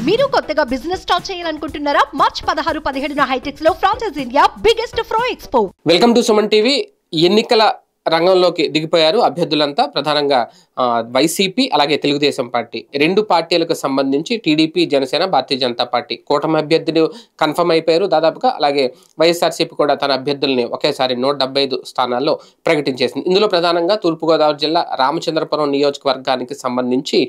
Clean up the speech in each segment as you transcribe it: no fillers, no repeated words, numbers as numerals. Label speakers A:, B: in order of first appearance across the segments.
A: మీరు కొత్తగా business start చేయాలనుకుంటున్నారా? మార్చ్ 16, 17న హైటెక్స్ లో franchise India biggest ఫ్రో expo.
B: Welcome to Suman TV. ఎన్నికల రంగంలోకి దిగిపోయారు అభ్యర్థులంతా. ప్రధానంగా వైసీపీ అలాగే తెలుగుదేశం పార్టీ రెండు పార్టీలకు సంబంధించి టీడీపీ, జనసేన, భారతీయ జనతా పార్టీ కూటమి అభ్యర్థులు కన్ఫర్మ్ అయిపోయారు దాదాపుగా. అలాగే వైఎస్ఆర్సీపీ కూడా తన అభ్యర్థుల్ని ఒకేసారి 175 స్థానాల్లో ప్రకటించేసింది. ఇందులో ప్రధానంగా తూర్పుగోదావరి జిల్లా రామచంద్రపురం నియోజకవర్గానికి సంబంధించి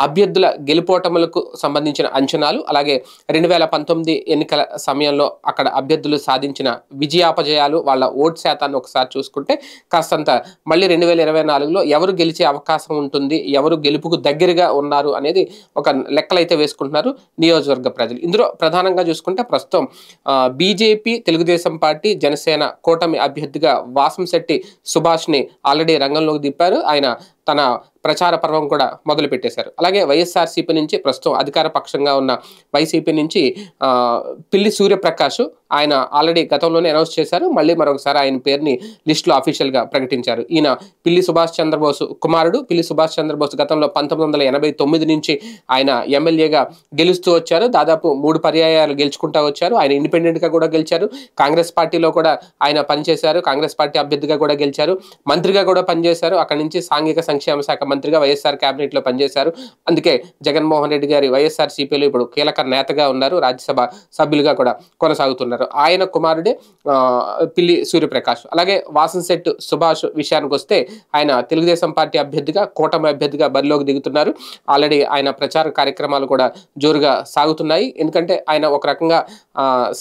B: అభ్యర్థుల గెలుపోటములకు సంబంధించిన అంచనాలు, అలాగే 2019 ఎన్నికల సమయంలో అక్కడ అభ్యర్థులు సాధించిన విజయాపజయాలు, వాళ్ళ ఓటు శాతాన్ని ఒకసారి చూసుకుంటే కాస్తంత మళ్ళీ 2024లో ఎవరు గెలిచే అవకాశం ఉంటుంది, ఎవరు గెలుపుకు దగ్గరగా ఉన్నారు అనేది ఒక లెక్కలైతే వేసుకుంటున్నారు నియోజకవర్గ ప్రజలు. ఇందులో ప్రధానంగా చూసుకుంటే ప్రస్తుతం బీజేపీ, తెలుగుదేశం పార్టీ, జనసేన కూటమి అభ్యర్థిగా వాసంశెట్టి సుభాష్ని ఆల్రెడీ రంగంలోకి దింపారు. ఆయన తన ప్రచార పర్వం కూడా మొదలు పెట్టేశారు. అలాగే వైఎస్ఆర్సీపీ నుంచి ప్రస్తుతం అధికార పక్షంగా ఉన్న వైసీపీ నుంచి పిల్లి సూర్యప్రకాష్ ఆయన ఆల్రెడీ గతంలోనే అనౌన్స్ చేశారు. మళ్ళీ మరొకసారి ఆయన పేరుని లిస్టులో అఫీషియల్గా ప్రకటించారు. ఈయన పిల్లి సుభాష్ చంద్రబోస్ కుమారుడు. పిల్లి సుభాష్ చంద్రబోస్ గతంలో 1989 నుంచి ఆయన ఎమ్మెల్యేగా గెలుస్తూ వచ్చారు. దాదాపు 3 పర్యాయాలు గెలుచుకుంటూ వచ్చారు. ఆయన ఇండిపెండెంట్గా కూడా గెలిచారు. కాంగ్రెస్ పార్టీలో కూడా ఆయన పనిచేశారు. కాంగ్రెస్ పార్టీ అభ్యర్థిగా కూడా గెలిచారు. మంత్రిగా కూడా పనిచేశారు. అక్కడి నుంచి సాంఘిక సంక్షేమ శాఖ మంత్రిగా వైఎస్ఆర్ క్యాబినెట్లో పనిచేశారు. అందుకే జగన్మోహన్ రెడ్డి గారి వైఎస్ఆర్సీపీలో ఇప్పుడు కీలక నేతగా ఉన్నారు. రాజ్యసభ సభ్యులుగా కూడా కొనసాగుతున్నారు. ఆయన కుమారుడే పిల్లి సూర్యప్రకాష్. అలాగే వాసంశెట్టి సుభాష్ విషయానికి వస్తే ఆయన తెలుగుదేశం పార్టీ అభ్యర్థిగా, కూటమి అభ్యర్థిగా బరిలోకి దిగుతున్నారు. ఆల్రెడీ ఆయన ప్రచార కార్యక్రమాలు కూడా జోరుగా సాగుతున్నాయి. ఎందుకంటే ఆయన ఒక రకంగా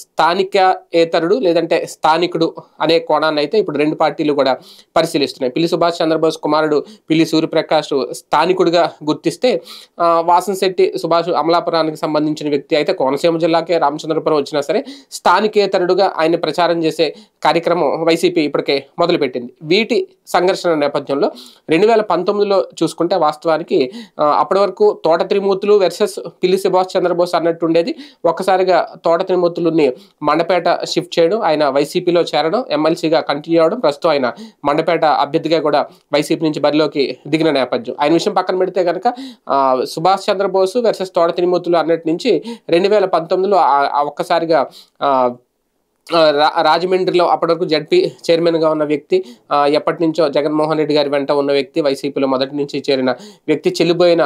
B: స్థానికేతరుడు లేదంటే స్థానికుడు అనే కోణాన్ని అయితే ఇప్పుడు రెండు పార్టీలు కూడా పరిశీలిస్తున్నాయి. పిల్లి సుభాష్ చంద్రబోస్ కుమారుడు పిల్లి సూర్యప్రకాష్ స్థానికుడిగా గుర్తిస్తే, వాసంశెట్టి సుభాష్ అమలాపురానికి సంబంధించిన వ్యక్తి అయితే కోనసీమ జిల్లాకే రామచంద్రపురం వచ్చినా సరే స్థానికేతరుడుగా ఆయన ప్రచారం చేసే కార్యక్రమం వైసీపీ ఇప్పటికే మొదలుపెట్టింది. వీటి సంఘర్షణ నేపథ్యంలో 2019లో చూసుకుంటే వాస్తవానికి అప్పటి వరకు తోట త్రిమూర్తులు వర్సెస్ పిల్లి సుభాష్ చంద్రబోస్ అన్నట్టు ఉండేది. ఒక్కసారిగా తోట త్రిమూర్తులని మండపేట షిఫ్ట్ చేయడం, ఆయన వైసీపీలో చేరడం, ఎమ్మెల్సీగా కంటిన్యూ అవడం, ప్రస్తుతం ఆయన మండపేట అభ్యర్థిగా కూడా వైసీపీ నుంచి బరిలోకి దిగిన నేపథ్యం. ఆయన విషయం పక్కన పెడితే కనుక సుభాష్ చంద్రబోస్ వర్సెస్ తోట త్రిమూర్తులు అన్నటి నుంచి 2019లో ఒక్కసారిగా రాజమండ్రిలో అప్పటివరకు జడ్పీ చైర్మన్గా ఉన్న వ్యక్తి, ఎప్పటి నుంచో జగన్మోహన్ రెడ్డి గారి వెంట ఉన్న వ్యక్తి, వైసీపీలో మొదటి నుంచి చేరిన వ్యక్తి, చెల్లిపోయిన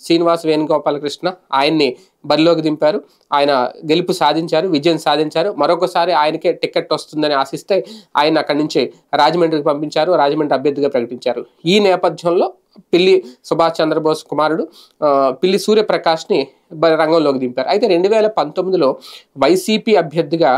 B: శ్రీనివాస్ వేణుగోపాలకృష్ణ ఆయన్ని బరిలోకి దింపారు. ఆయన గెలుపు సాధించారు, విజయం సాధించారు. మరొకసారి ఆయనకే టికెట్ వస్తుందని ఆశిస్తే ఆయన అక్కడి నుంచి రాజమండ్రికి పంపించారు, రాజమండ్రి అభ్యర్థిగా ప్రకటించారు. ఈ నేపథ్యంలో పిల్లి సుభాష్ చంద్రబోస్ కుమారుడు పిల్లి సూర్యప్రకాష్ని రంగంలోకి దింపారు. అయితే 2019లో వైసీపీ అభ్యర్థిగా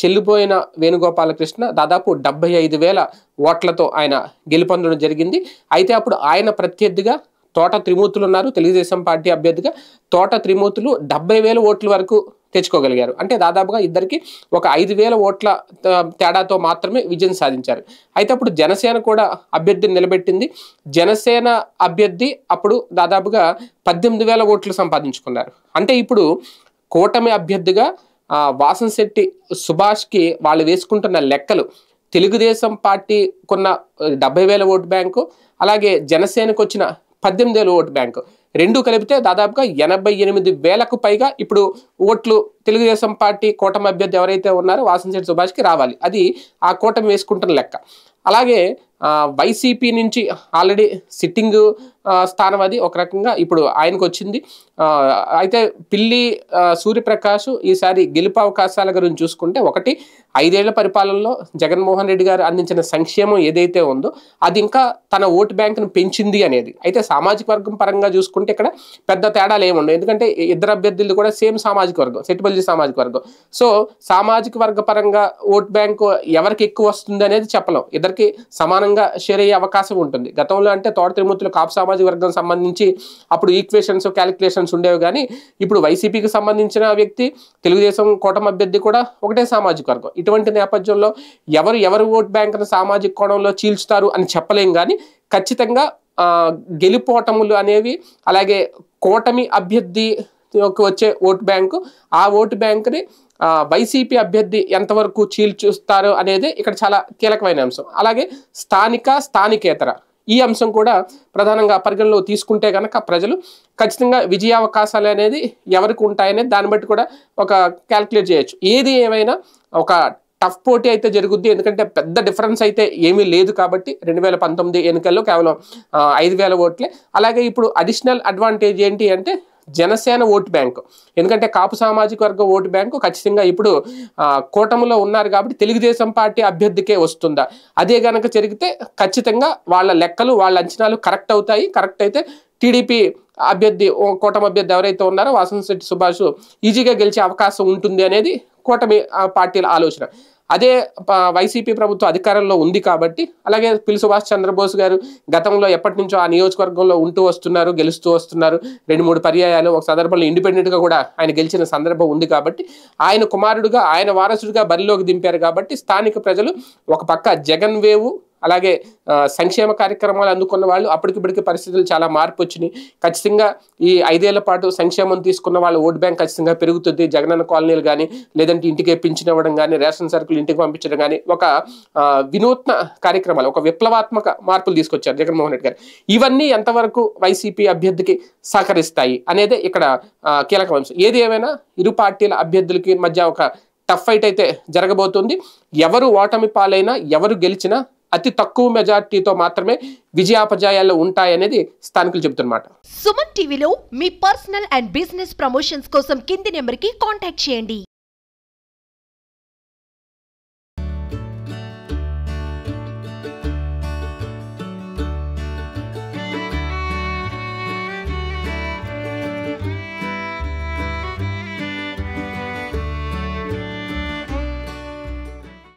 B: చెల్లిపోయిన వేణుగోపాలకృష్ణ దాదాపు 75,000 ఓట్లతో ఆయన గెలుపొందడం జరిగింది. అయితే అప్పుడు ఆయన ప్రత్యర్థిగా తోట త్రిమూర్తులు ఉన్నారు. తెలుగుదేశం పార్టీ అభ్యర్థిగా తోట త్రిమూర్తులు 70,000 ఓట్ల వరకు తెచ్చుకోగలిగారు. అంటే దాదాపుగా ఇద్దరికి ఒక 5,000 ఓట్ల తేడాతో మాత్రమే విజయం సాధించారు. అయితే అప్పుడు జనసేన కూడా అభ్యర్థిని నిలబెట్టింది. జనసేన అభ్యర్థి అప్పుడు దాదాపుగా 18,000 ఓట్లు సంపాదించుకున్నారు. అంటే ఇప్పుడు కూటమి అభ్యర్థిగా వాసంశెట్టి సుభాష్కి వాళ్ళు వేసుకుంటున్న లెక్కలు, తెలుగుదేశం పార్టీకున్న 70,000 ఓటు బ్యాంకు, అలాగే జనసేనకు వచ్చిన 18,000 ఓటు బ్యాంకు రెండు కలిపితే దాదాపుగా 88,000కు పైగా ఇప్పుడు ఓట్లు తెలుగుదేశం పార్టీ కూటమి అభ్యర్థి ఎవరైతే ఉన్నారో వాసంశెట్టి సుభాష్కి రావాలి. అది ఆ కూటమి వేసుకుంటున్న లెక్క. అలాగే వైసీపీ నుంచి ఆల్రెడీ సిట్టింగ్ స్థానం అది ఒక రకంగా ఇప్పుడు ఆయనకు వచ్చింది. అయితే పిల్లి సూర్యప్రకాష్ ఈసారి గెలుపు అవకాశాల గురించి చూసుకుంటే, ఒకటి 5 ఏళ్ల పరిపాలనలో జగన్మోహన్ రెడ్డి గారు అందించిన సంక్షేమం ఏదైతే ఉందో అది ఇంకా తన ఓటు బ్యాంకును పెంచింది అనేది. అయితే సామాజిక వర్గం పరంగా చూసుకుంటే ఇక్కడ పెద్ద తేడాలు ఏముండవు. ఎందుకంటే ఇద్దరు అభ్యర్థులు కూడా సేమ్ సామాజిక వర్గం, సెట్టిపల్లి సామాజిక వర్గం. సో సామాజిక వర్గ పరంగా ఓటు బ్యాంకు ఎవరికి ఎక్కువ వస్తుంది అనేది చెప్పలేం. ఇద్దరికి సమానంగా షేర్ అయ్యే అవకాశం ఉంటుంది. గతంలో అంటే తోట త్రిమూర్తులు కాపు సామాజిక వర్గం సంబంధించి అప్పుడు ఈక్వేషన్స్, క్యాలిక్యులేషన్స్ ఉండేవి. కానీ ఇప్పుడు వైసీపీకి సంబంధించిన వ్యక్తి, తెలుగుదేశం కూటమి అభ్యర్థి కూడా ఒకటే సామాజిక వర్గం. ఇటువంటి నేపథ్యంలో ఎవరు ఓట్ బ్యాంకును సామాజిక కోణంలో చీల్చుతారు అని చెప్పలేం. కానీ ఖచ్చితంగా గెలుపోటములు అనేవి, అలాగే కూటమి అభ్యర్థి వచ్చే ఓటు బ్యాంకు, ఆ ఓటు బ్యాంకుని వైసీపీ అభ్యర్థి ఎంతవరకు చీల్చుస్తారు అనేది ఇక్కడ చాలా కీలకమైన అంశం. అలాగే స్థానికేతర ఈ అంశం కూడా ప్రధానంగా పరిగణలో తీసుకుంటే కనుక ప్రజలు ఖచ్చితంగా విజయావకాశాలు అనేది ఎవరికి ఉంటాయనేది దాన్ని బట్టి కూడా ఒక క్యాల్కులేట్ చేయొచ్చు. ఏది ఏమైనా ఒక టఫ్ పోటీ అయితే జరుగుద్ది, ఎందుకంటే పెద్ద డిఫరెన్స్ అయితే ఏమీ లేదు కాబట్టి 2019 ఎన్నికల్లో కేవలం 5,000 ఓట్లే. అలాగే ఇప్పుడు అడిషనల్ అడ్వాంటేజ్ ఏంటి అంటే జనసేన ఓటు బ్యాంకు, ఎందుకంటే కాపు సామాజిక వర్గ ఓటు బ్యాంకు ఖచ్చితంగా ఇప్పుడు కూటమిలో ఉన్నారు కాబట్టి తెలుగుదేశం పార్టీ అభ్యర్థికే వస్తుందా, అదే గనక జరిగితే ఖచ్చితంగా వాళ్ళ లెక్కలు వాళ్ళ అంచనాలు కరెక్ట్ అవుతాయి. కరెక్ట్ అయితే టీడీపీ అభ్యర్థి కూటమి అభ్యర్థి ఎవరైతే ఉన్నారో వాసంశెట్టి సుభాష్ ఈజీగా గెలిచే అవకాశం ఉంటుంది అనేది కూటమి పార్టీల ఆలోచన. అదే వైసీపీ ప్రభుత్వం అధికారంలో ఉంది కాబట్టి, అలాగే పిల్లి సుభాష్ చంద్రబోస్ గారు గతంలో ఎప్పటి నుంచో ఆ నియోజకవర్గంలో ఉంటూ వస్తున్నారు, గెలుస్తూ వస్తున్నారు 2-3 పర్యాయాలు. ఒక సందర్భంలో ఇండిపెండెంట్గా కూడా ఆయన గెలిచిన సందర్భం ఉంది కాబట్టి ఆయన కుమారుడుగా ఆయన వారసుడిగా బరిలోకి దింపారు కాబట్టి స్థానిక ప్రజలు ఒక పక్క జగన్ వేవు, అలాగే సంక్షేమ కార్యక్రమాలు అందుకున్న వాళ్ళు అప్పటికిప్పటికీ పరిస్థితులు చాలా మార్పు వచ్చినాయి. ఖచ్చితంగా ఈ 5 ఏళ్ల పాటు సంక్షేమం తీసుకున్న వాళ్ళ ఓట్ బ్యాంక్ ఖచ్చితంగా పెరుగుతుంది. జగనన్న కాలనీలు కానీ, లేదంటే ఇంటికే పింఛన్ ఇవ్వడం కానీ, రేషన్ సరుకులు ఇంటికి పంపించడం కానీ, ఒక వినూత్న కార్యక్రమాలు, ఒక విప్లవాత్మక మార్పులు తీసుకొచ్చారు జగన్మోహన్ రెడ్డి గారు. ఇవన్నీ ఎంతవరకు వైసీపీ అభ్యర్థికి సహకరిస్తాయి అనేది ఇక్కడ కీలక అంశం. ఏది ఏమైనా ఇరు పార్టీల అభ్యర్థులకి మధ్య ఒక టఫ్ ఫైట్ అయితే జరగబోతుంది. ఎవరు ఓటమి పాలైనా, ఎవరు గెలిచినా అతి తక్కువ మెజార్టీతో మాత్రమే విజయాపజయాలు ఉంటాయనేది స్థానికులు చెబుతున్నమాట.
A: సుమన్ టీవీలో మీ పర్సనల్ అండ్ బిజినెస్ ప్రమోషన్స్ కోసం కింది నెంబర్కి కాంటాక్ట్ చేయండి.